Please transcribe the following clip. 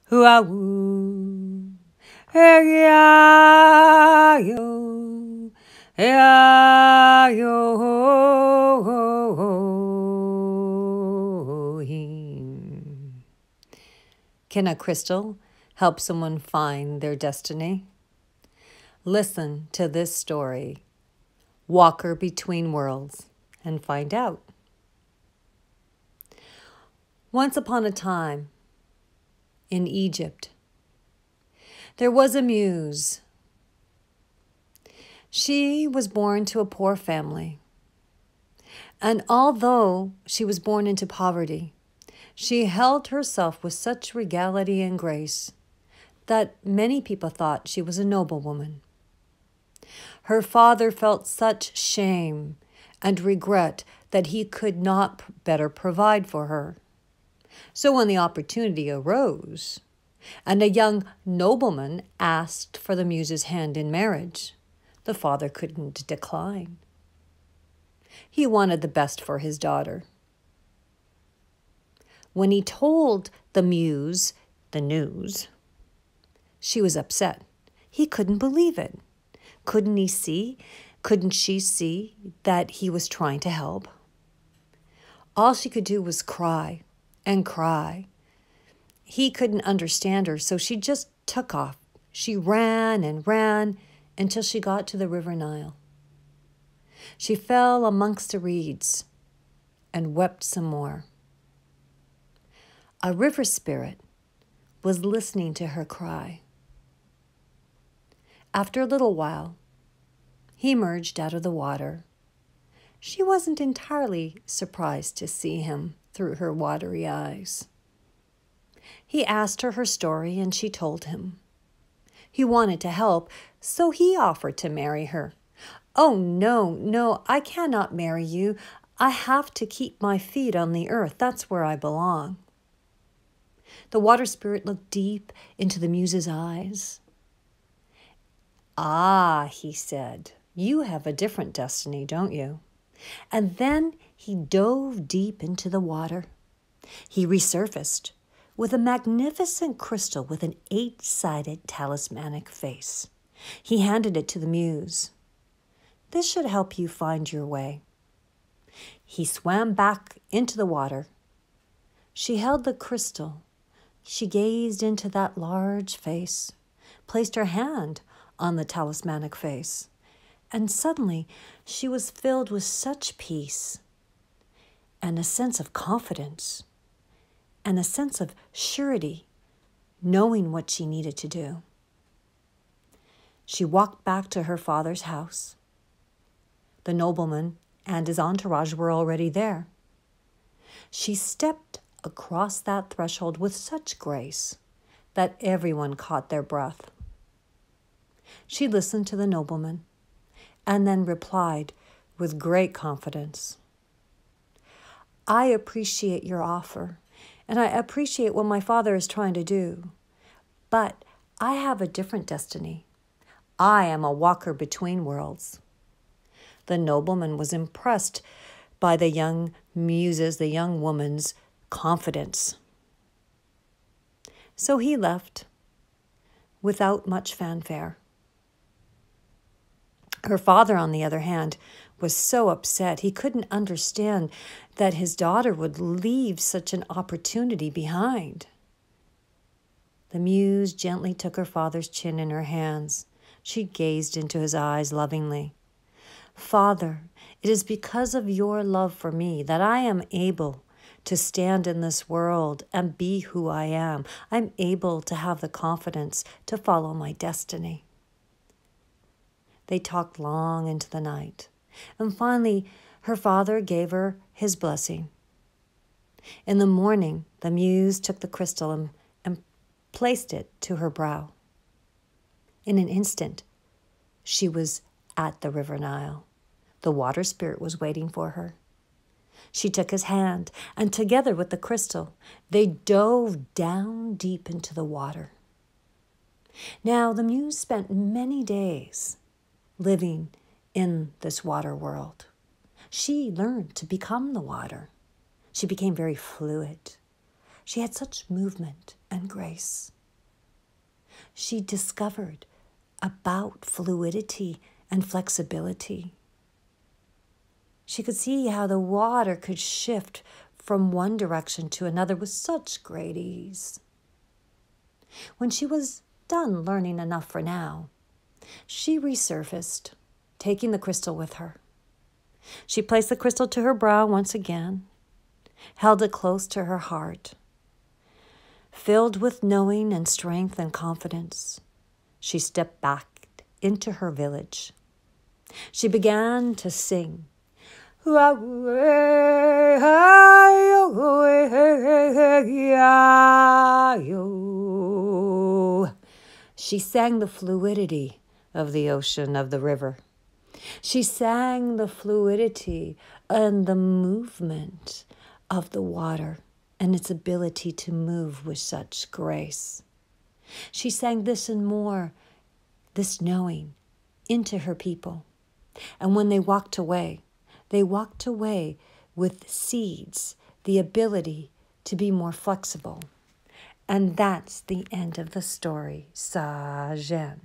Hua-woo, hey-ya-yo, hey-ya-yo. Can a crystal help someone find their destiny? Listen to this story, Walker Between Worlds, and find out. Once upon a time, in Egypt, there was a muse. She was born to a poor family, and although she was born into poverty, she held herself with such regality and grace that many people thought she was a noble woman. Her father felt such shame and regret that he could not better provide for her. So when the opportunity arose, and a young nobleman asked for the muse's hand in marriage, the father couldn't decline. He wanted the best for his daughter. When he told the muse the news, she was upset. He couldn't believe it. Couldn't she see that he was trying to help? All she could do was cry and cry. He couldn't understand her, so she just took off. She ran and ran until she got to the River Nile. She fell amongst the reeds and wept some more. A river spirit was listening to her cry. After a little while, he emerged out of the water. She wasn't entirely surprised to see him through her watery eyes. He asked her story, and she told him. He wanted to help, so he offered to marry her. "Oh, no, I cannot marry you. I have to keep my feet on the earth. That's where I belong." The water spirit looked deep into the muse's eyes. "Ah," he said, "you have a different destiny, don't you?" And then he dove deep into the water. He resurfaced with a magnificent crystal with an 8-sided talismanic face. He handed it to the muse. "This should help you find your way." He swam back into the water. She held the crystal. She gazed into that large face, placed her hand on the talismanic face, and suddenly she was filled with such peace and a sense of confidence and a sense of surety, knowing what she needed to do. She walked back to her father's house. The nobleman and his entourage were already there. She stepped across that threshold with such grace that everyone caught their breath. She listened to the nobleman and then replied with great confidence, "I appreciate your offer, and I appreciate what my father is trying to do, but I have a different destiny. I am a walker between worlds." The nobleman was impressed by the young woman's confidence. So he left without much fanfare. Her father, on the other hand, was so upset. He couldn't understand that his daughter would leave such an opportunity behind. The muse gently took her father's chin in her hands. She gazed into his eyes lovingly. "Father, it is because of your love for me that I am able to stand in this world and be who I am. I'm able to have the confidence to follow my destiny." They talked long into the night, and finally her father gave her his blessing. In the morning, the muse took the crystal and placed it to her brow. In an instant, she was at the River Nile. The water spirit was waiting for her. She took his hand, and together with the crystal, they dove down deep into the water. Now, the muse spent many days living in this water world. She learned to become the water. She became very fluid. She had such movement and grace. she discovered about fluidity and flexibility. She could see how the water could shift from one direction to another with such great ease. When she was done learning enough for now, she resurfaced, taking the crystal with her. She placed the crystal to her brow once again, held it close to her heart. Filled with knowing and strength and confidence, she stepped back into her village. She began to sing. She sang the fluidity of the ocean, of the river. She sang the fluidity and the movement of the water and its ability to move with such grace. She sang this and more, this knowing, into her people. And when they walked away with seeds, the ability to be more flexible. And that's the end of the story, Sa Zhen.